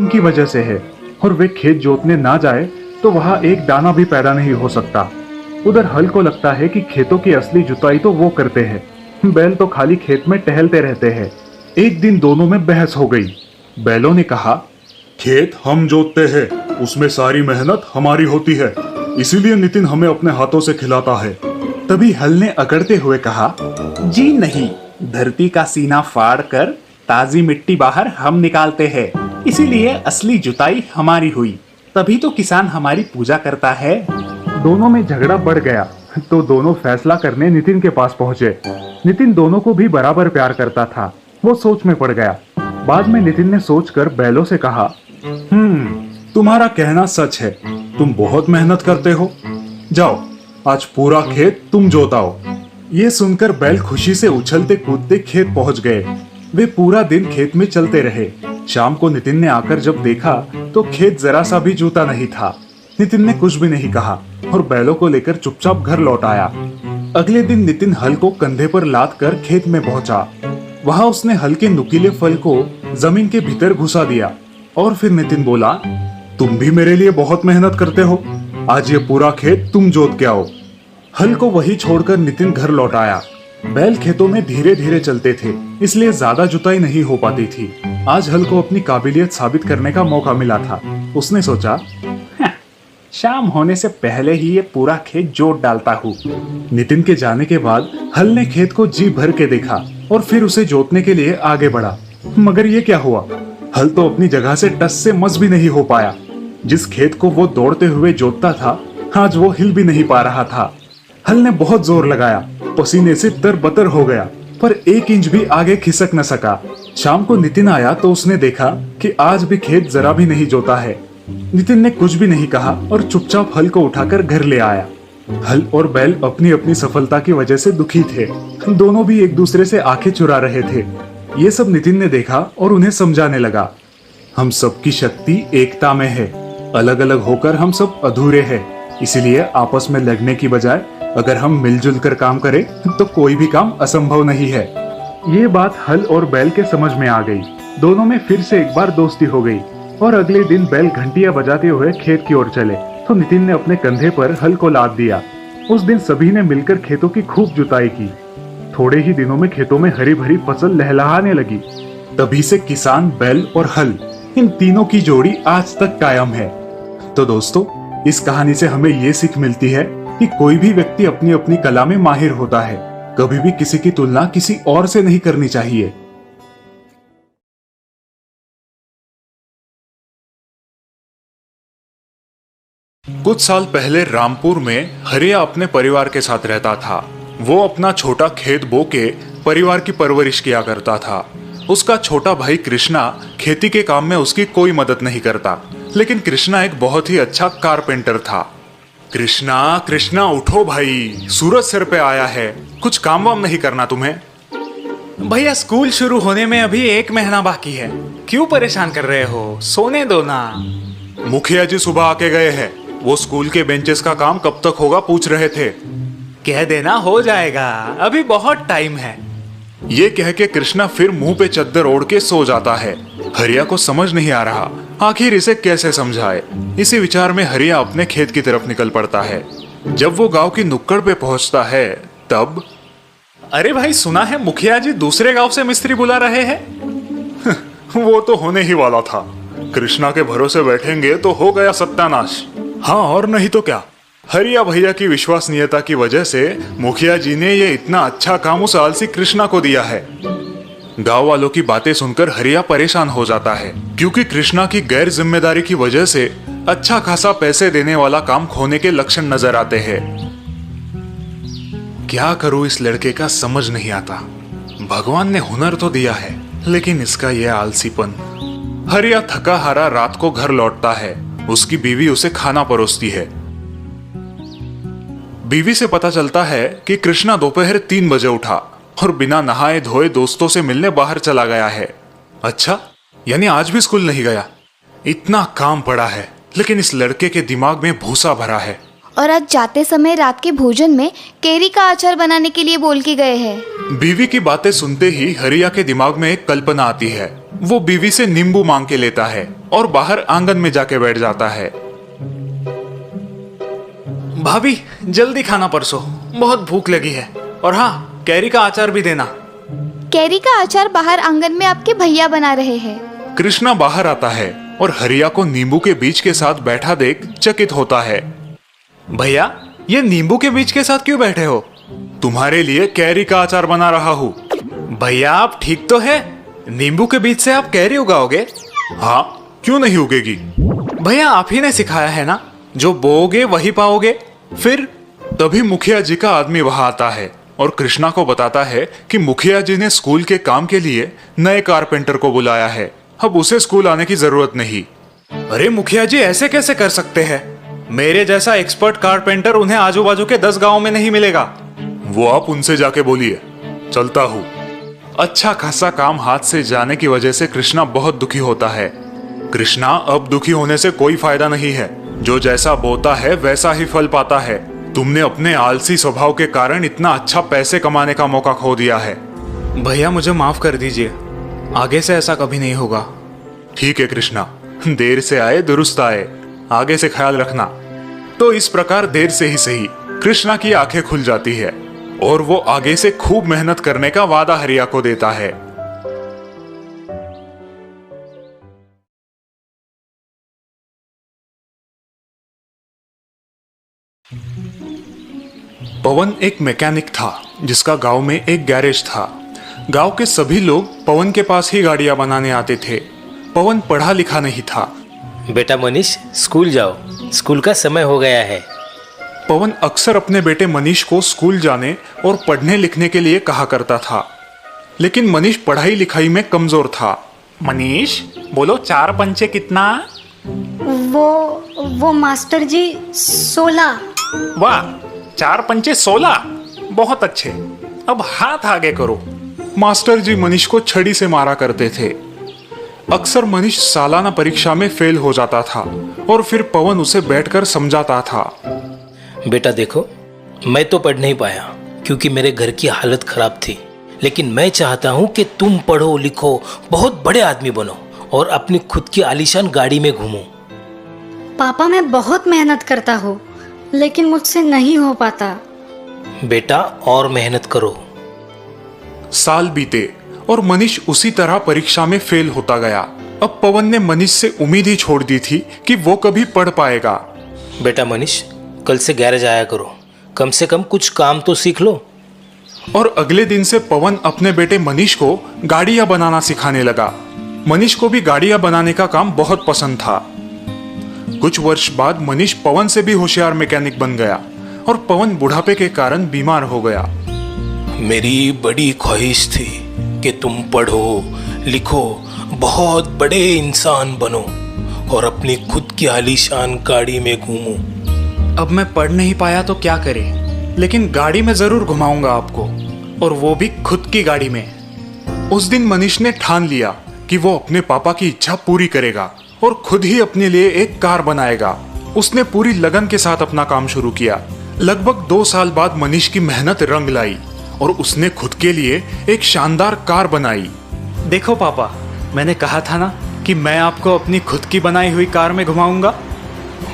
उनकी वजह से है और वे खेत जोतने ना जाए तो वहाँ एक दाना भी पैदा नहीं हो सकता। उधर हल को लगता है कि खेतों की असली जुताई तो वो करते हैं, बैल तो खाली खेत में टहलते रहते हैं। एक दिन दोनों में बहस हो गई। बैलों ने कहा, खेत हम जोतते हैं, उसमें सारी मेहनत हमारी होती है, इसीलिए नितिन हमें अपने हाथों से खिलाता है। तभी हल ने अकड़ते हुए कहा, जी नहीं, धरती का सीना फाड़ कर ताजी मिट्टी बाहर हम निकालते हैं, इसीलिए असली जुताई हमारी हुई, तभी तो किसान हमारी पूजा करता है। दोनों में झगड़ा बढ़ गया तो दोनों फैसला करने नितिन के पास पहुंचे। नितिन दोनों को भी बराबर प्यार करता था। वो सोच में पड़ गया। बाद में नितिन ने सोचकर बैलों से कहा, तुम्हारा कहना सच है, तुम बहुत मेहनत करते हो, जाओ आज पूरा खेत तुम जोताओ। ये सुनकर बैल खुशी से उछलते कूदते खेत पहुंच गए। वे पूरा दिन खेत में चलते रहे। शाम को नितिन ने आकर जब देखा तो खेत जरा सा भी जूता नहीं था। नितिन ने कुछ भी नहीं कहा और बैलों को लेकर चुपचाप घर लौट आया। अगले दिन नितिन हल को कंधे पर लाद कर खेत में पहुंचा। वहां उसने हल के नुकीले फल को जमीन के भीतर घुसा दिया और फिर नितिन बोला, तुम भी मेरे लिए बहुत मेहनत करते हो, आज ये पूरा खेत तुम जोत के आओ। हल को वही छोड़कर नितिन घर लौट आया। बैल खेतों में धीरे धीरे चलते थे, इसलिए ज्यादा जुताई नहीं हो पाती थी। आज हल को अपनी काबिलियत साबित करने का मौका मिला था। उसने सोचा, शाम होने से पहले ही ये पूरा खेत जोत डालता हूँ। नितिन के जाने के बाद हल ने खेत को जी भर के देखा और फिर उसे जोतने के लिए आगे बढ़ा। मगर ये क्या हुआ, हल तो अपनी जगह से टस से मस भी नहीं हो पाया। जिस खेत को वो दौड़ते हुए जोतता था, आज वो हिल भी नहीं पा रहा था। हल ने बहुत जोर लगाया, पसीने से तरबतर हो गया, पर 1 इंच भी आगे खिसक न सका। शाम को नितिन आया तो उसने देखा कि आज भी खेत जरा भी नहीं जोता है। नितिन ने कुछ भी नहीं कहा और चुपचाप हल को उठाकर घर ले आया। हल और बैल अपनी अपनी सफलता की वजह से दुखी थे। दोनों भी एक दूसरे से आंखें चुरा रहे थे। ये सब नितिन ने देखा और उन्हें समझाने लगा, हम सबकी शक्ति एकता में है, अलग अलग होकर हम सब अधूरे हैं, इसीलिए आपस में लड़ने की बजाय अगर हम मिलजुल कर काम करें तो कोई भी काम असंभव नहीं है। ये बात हल और बैल के समझ में आ गई। दोनों में फिर से एक बार दोस्ती हो गई और अगले दिन बैल घंटियां बजाते हुए खेत की ओर चले तो नितिन ने अपने कंधे पर हल को लाद दिया। उस दिन सभी ने मिलकर खेतों की खूब जुताई की। थोड़े ही दिनों में खेतों में हरी भरी फसल लहलहाने लगी। तभी से किसान, बैल और हल, इन तीनों की जोड़ी आज तक कायम है। तो दोस्तों, इस कहानी से हमें ये सीख मिलती है कि कोई भी व्यक्ति अपनी अपनी कला में माहिर होता है, कभी भी किसी की तुलना किसी और से नहीं करनी चाहिए। कुछ साल पहले रामपुर में हरिया अपने परिवार के साथ रहता था। वो अपना छोटा खेत बो के परिवार की परवरिश किया करता था। उसका छोटा भाई कृष्णा खेती के काम में उसकी कोई मदद नहीं करता, लेकिन कृष्णा एक बहुत ही अच्छा कारपेंटर था। कृष्णा, कृष्णा उठो भाई, सूरज सिर पे आया है, कुछ काम वाम नहीं करना तुम्हें? भैया स्कूल शुरू होने में अभी 1 महीना बाकी है, क्यों परेशान कर रहे हो, सोने दो ना। मुखिया जी सुबह आके गए हैं, वो स्कूल के बेंचेस का काम कब तक होगा पूछ रहे थे। कह देना हो जाएगा, अभी बहुत टाइम है। ये कह के कृष्णा फिर मुंह पे चद्दर ओढ़ के सो जाता है। हरिया को समझ नहीं आ रहा आखिर इसे कैसे समझाए। इसी विचार में हरिया अपने खेत की तरफ निकल पड़ता है। जब वो गांव की नुक्कड़ पे पहुंचता है तब, अरे भाई, सुना है मुखिया जी दूसरे गांव से मिस्त्री बुला रहे हैं। वो तो होने ही वाला था। कृष्णा के भरोसे बैठेंगे तो हो गया सत्यानाश। हाँ और नहीं तो क्या, हरिया भैया की विश्वसनीयता की वजह से मुखिया जी ने ये इतना अच्छा काम उस आलसी कृष्णा को दिया है। गांव वालों की बातें सुनकर हरिया परेशान हो जाता है, क्योंकि कृष्णा की गैर जिम्मेदारी की वजह से अच्छा खासा पैसे देने वाला काम खोने के लक्षण नजर आते हैं। क्या करूं इस लड़के का समझ नहीं आता। भगवान ने हुनर तो दिया है, लेकिन इसका यह आलसीपन। हरिया थका हारा रात को घर लौटता है। उसकी बीवी उसे खाना परोसती है। बीवी से पता चलता है कि कृष्णा दोपहर 3 बजे उठा और बिना नहाए धोए दोस्तों से मिलने बाहर चला गया है। अच्छा, यानी आज भी स्कूल नहीं गया। इतना काम पड़ा है, लेकिन इस लड़के के दिमाग में भूसा भरा है। और आज जाते समय रात के भोजन में केरी का अचार बनाने के लिए बोल के गए हैं। बीवी की बातें सुनते ही हरिया के दिमाग में एक कल्पना आती है। वो बीवी से नींबू मांग के लेता है और बाहर आंगन में जाके बैठ जाता है। भाभी जल्दी खाना परसो, बहुत भूख लगी है। और हाँ, कैरी का अचार भी देना। केरी का अचार बाहर आंगन में आपके भैया बना रहे हैं। कृष्णा बाहर आता है और हरिया को नींबू के बीज के साथ बैठा देख चकित होता है। भैया, ये नींबू के बीज के साथ क्यों बैठे हो? तुम्हारे लिए कैरी का अचार बना रहा हूँ। भैया आप ठीक तो है? नींबू के बीज से आप कैरी उगाओगे? हाँ, क्यों नहीं उगेगी? भैया आप ही ने सिखाया है ना, जो बोओगे वही पाओगे। फिर तभी मुखिया जी का आदमी वहां आता है और कृष्णा को बताता है कि मुखिया जी ने स्कूल के काम के लिए नए कारपेंटर को बुलाया है। अब उसे स्कूल आने की जरूरत नहीं। अरे मुखिया जी ऐसे कैसे कर सकते हैं? मेरे जैसा एक्सपर्ट कारपेंटर उन्हें आजू बाजू के 10 गांव में नहीं मिलेगा। वो आप उनसे जाके बोलिए, चलता हूँ। अच्छा खासा काम हाथ से जाने की वजह से कृष्णा बहुत दुखी होता है। कृष्णा, अब दुखी होने से कोई फायदा नहीं है। जो जैसा बोता है वैसा ही फल पाता है। तुमने अपने आलसी स्वभाव के कारण इतना अच्छा पैसे कमाने का मौका खो दिया है। भैया मुझे माफ कर दीजिए, आगे से ऐसा कभी नहीं होगा। ठीक है कृष्णा, देर से आए दुरुस्त आए, आगे से ख्याल रखना। तो इस प्रकार देर से ही सही कृष्णा की आंखें खुल जाती है और वो आगे से खूब मेहनत करने का वादा हरिया को देता है। पवन एक मैकेनिक था जिसका गांव में एक गैरेज था। गांव के सभी लोग पवन के पास ही गाड़ियां बनाने आते थे। पवन पढ़ा लिखा नहीं था। बेटा मनीष, स्कूल जाओ, स्कूल का समय हो गया है। पवन अक्सर अपने बेटे मनीष को स्कूल जाने और पढ़ने लिखने के लिए कहा करता था, लेकिन मनीष पढ़ाई लिखाई में कमजोर था। मनीष बोलो, 4 पंचे कितना? वो मास्टर जी 16। वाह, 4 पंचे 16, बहुत अच्छे। अब हाथ आगे करो। मास्टर जी मनीष को छड़ी से मारा करते थे। अक्सर मनीष सालाना परीक्षा में फेल हो जाता था और फिर पवन उसे बैठकर समझाता था। बेटा देखो, मैं तो पढ़ नहीं पाया क्योंकि मेरे घर की हालत खराब थी, लेकिन मैं चाहता हूँ कि तुम पढ़ो लिखो, बहुत बड़े आदमी बनो और अपनी खुद की आलीशान गाड़ी में घूमो। पापा मैं बहुत मेहनत करता हूँ, लेकिन मुझसे नहीं हो पाता। बेटा और मेहनत करो। साल बीते और मनीष उसी तरह परीक्षा में फेल होता गया। अब पवन ने मनीष से उम्मीद ही छोड़ दी थी कि वो कभी पढ़ पाएगा। बेटा मनीष, कल से गैरेज आया करो, कम से कम कुछ काम तो सीख लो। और अगले दिन से पवन अपने बेटे मनीष को गाड़ियां बनाना सिखाने लगा। मनीष को भी गाड़ियां बनाने का काम बहुत पसंद था। कुछ वर्ष बाद मनीष पवन से भी होशियार मैकेनिक बन गया और पवन बुढ़ापे के कारण बीमार हो गया। मेरी बड़ी ख्वाहिश थी कि तुम पढ़ो लिखो, बहुत बड़े इंसान बनो और अपनी खुद की आलीशान गाड़ी में घूमो। अब मैं पढ़ नहीं पाया तो क्या करें, लेकिन गाड़ी में जरूर घुमाऊंगा आपको, और वो भी खुद की गाड़ी में। उस दिन मनीष ने ठान लिया कि वो अपने पापा की इच्छा पूरी करेगा और खुद ही अपने लिए एक कार बनाएगा। उसने पूरी लगन के साथ अपना काम शुरू किया। लगभग 2 साल बाद मनीष की मेहनत रंग लाई और उसने खुद के लिए एक शानदार कार बनाई। देखो पापा, मैंने कहा था ना कि मैं आपको अपनी खुद की बनाई हुई कार में घुमाऊंगा।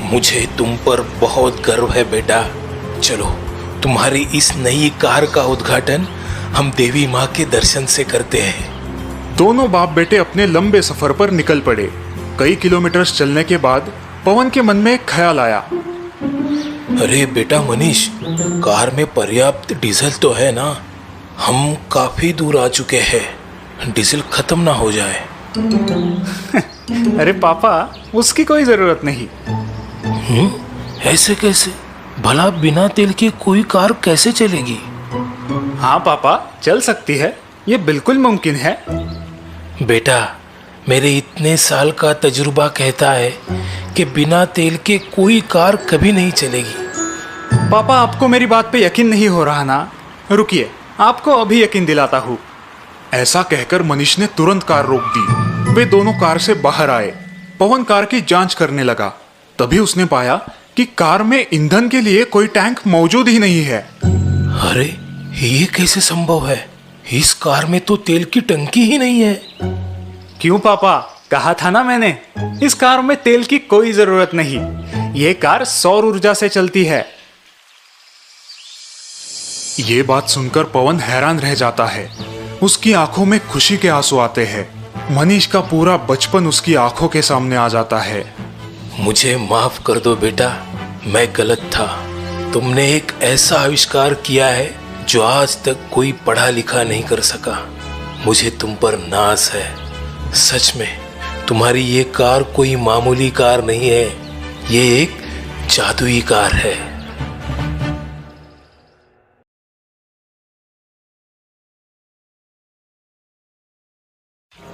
मुझे तुम पर बहुत गर्व है बेटा। चलो, तुम्हारी इस नई कार का उद्घाटन हम देवी माँ के दर्शन से करते हैं। दोनों बाप बेटे अपने लंबे सफर पर निकल पड़े। कई किलोमीटर चलने के बाद पवन के मन में एक ख्याल आया। अरे बेटा मनीष, कार में पर्याप्त डीजल तो है ना? हम काफी दूर आ चुके हैं, डीजल खत्म ना हो जाए। अरे पापा, उसकी कोई जरूरत नहीं। ऐसे कैसे? भला बिना तेल की कोई कार कैसे चलेगी? हाँ पापा, चल सकती है, ये बिल्कुल मुमकिन है। बेटा, मेरे इतने साल का तजुर्बा कहता है कि बिना तेल के कोई कार कभी नहीं चलेगी। पापा, आपको मेरी बात पे यकीन नहीं हो रहा ना? रुकिए, आपको अभी यकीन दिलाता हूँ। ऐसा कहकर मनीष ने तुरंत कार रोक दी। वे दोनों कार से बाहर आए। पवन कार की जांच करने लगा। तभी उसने पाया कि कार में ईंधन के लिए कोई टैंक मौजूद ही नहीं है। अरे ये कैसे संभव है? इस कार में तो तेल की टंकी ही नहीं है। क्यों पापा, कहा था ना मैंने, इस कार में तेल की कोई जरूरत नहीं। ये कार सौर ऊर्जा से चलती है। ये बात सुनकर पवन हैरान रह जाता है। उसकी आंखों में खुशी के आंसू आते हैं। मनीष का पूरा बचपन उसकी आंखों के सामने आ जाता है। मुझे माफ कर दो बेटा, मैं गलत था। तुमने एक ऐसा आविष्कार किया है जो आज तक कोई पढ़ा लिखा नहीं कर सका। मुझे तुम पर नाज है। सच में तुम्हारी ये कार कोई मामूली कार नहीं है, ये एक जादुई कार है।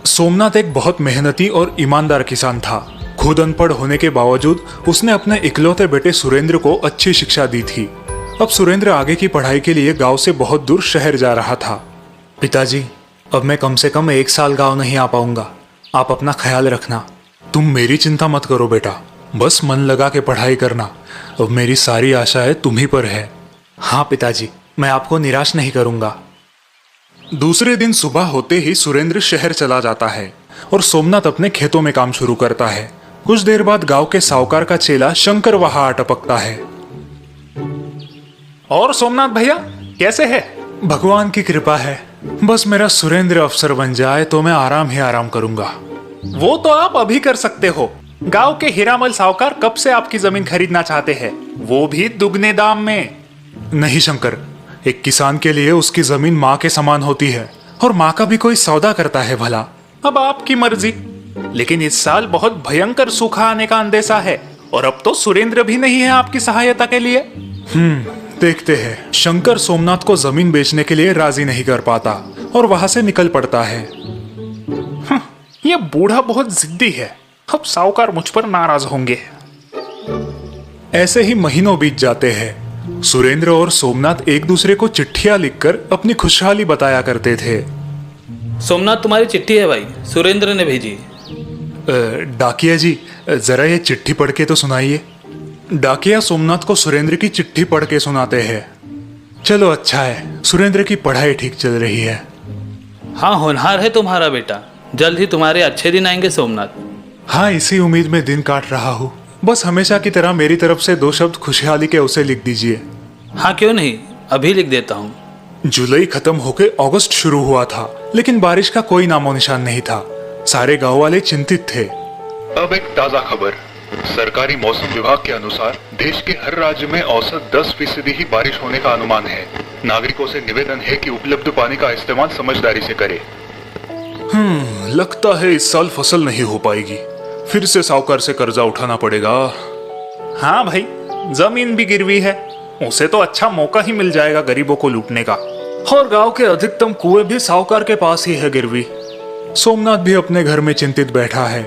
सोमनाथ एक बहुत मेहनती और ईमानदार किसान था। खुद अनपढ़ होने के बावजूद उसने अपने इकलौते बेटे सुरेंद्र को अच्छी शिक्षा दी थी। अब सुरेंद्र आगे की पढ़ाई के लिए गांव से बहुत दूर शहर जा रहा था। पिताजी, अब मैं कम से कम 1 साल गांव नहीं आ पाऊंगा। आप अपना ख्याल रखना। तुम मेरी चिंता मत करो बेटा, बस मन लगा के पढ़ाई करना। अब मेरी सारी आशाएं तुम ही पर है। हाँ पिताजी, मैं आपको निराश नहीं करूंगा। दूसरे दिन सुबह होते ही सुरेंद्र शहर चला जाता है और सोमनाथ अपने खेतों में काम शुरू करता है। कुछ देर बाद गांव के साहूकार का चेला शंकर वहां आ टपकता है। और सोमनाथ भैया कैसे है? भगवान की कृपा है। बस मेरा सुरेंद्र अफसर बन जाए तो मैं आराम ही आराम करूंगा। वो तो आप अभी कर सकते हो। गांव के हीरामल साहूकार कब से आपकी जमीन खरीदना चाहते हैं, वो भी दुगने दाम में। नहीं शंकर, एक किसान के लिए उसकी जमीन माँ के समान होती है और माँ का भी कोई सौदा करता है भला। अब आपकी मर्जी, लेकिन इस साल बहुत भयंकर सूखा आने का अंदेशा है और अब तो सुरेंद्र भी नहीं है आपकी सहायता के लिए। देखते हैं। शंकर सोमनाथ को जमीन बेचने के लिए राजी नहीं कर पाता और वहां से निकल पड़ता है। ये बूढ़ा बहुत जिद्दी है। अब साहूकार मुझ पर नाराज होंगे। ऐसे ही महीनों बीत जाते हैं। सुरेंद्र और सोमनाथ एक दूसरे को चिट्ठियां लिखकर अपनी खुशहाली बताया करते थे। सोमनाथ, तुम्हारी चिट्ठी है भाई, सुरेंद्र ने भेजी। डाकिया जी, जरा ये चिट्ठी पढ़ के तो सुनाइए। डाकिया सोमनाथ को सुरेंद्र की चिट्ठी पढ़ के सुनाते हैं। चलो अच्छा है, सुरेंद्र की पढ़ाई ठीक चल रही है। हाँ, होनहार है तुम्हारा बेटा। जल्द ही तुम्हारे अच्छे दिन आएंगे सोमनाथ। हाँ, इसी उम्मीद में दिन काट रहा हूँ। बस हमेशा की तरह मेरी तरफ से 2 शब्द खुशहाली के उसे लिख दीजिए। हाँ क्यों नहीं, अभी लिख देता हूँ। जुलाई खत्म होके अगस्त शुरू हुआ था, लेकिन बारिश का कोई नामो निशान नहीं था। सारे गांव वाले चिंतित थे। अब एक ताजा खबर। सरकारी मौसम विभाग के अनुसार देश के हर राज्य में औसत 10% ही बारिश होने का अनुमान है। नागरिकों से निवेदन है कि उपलब्ध पानी का इस्तेमाल समझदारी से करें। लगता है इस साल फसल नहीं हो पाएगी। फिर से साहूकार से कर्जा उठाना पड़ेगा। हाँ भाई, जमीन भी गिरवी है, उसे तो अच्छा मौका ही मिल जाएगा गरीबों को लूटने का। और गांव के अधिकतम कुएं भी साहूकार के पास ही है गिरवी। सोमनाथ भी अपने घर में चिंतित बैठा है।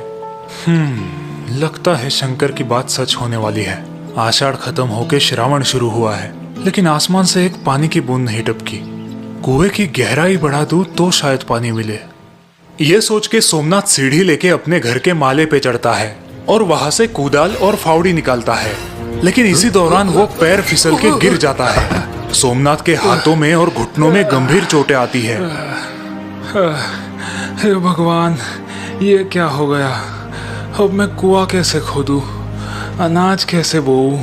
लगता है शंकर की बात सच होने वाली है। आषाढ़ खत्म होके श्रावण शुरू हुआ है, लेकिन आसमान से एक पानी की बूंद नहीं टपकी। कुएं की गहराई बढ़ा दूं तो शायद पानी मिले। ये सोच के सोमनाथ सीढ़ी लेके अपने घर के माले पे चढ़ता है और वहां से कुदाल और फावड़ी निकालता है, लेकिन इसी दौरान वो पैर फिसल के गिर जाता है। सोमनाथ के हाथों में और घुटनों में गंभीर चोटें आती है। हे भगवान, ये क्या हो गया? अब मैं कुआं कैसे खोदूं? अनाज कैसे बोऊं?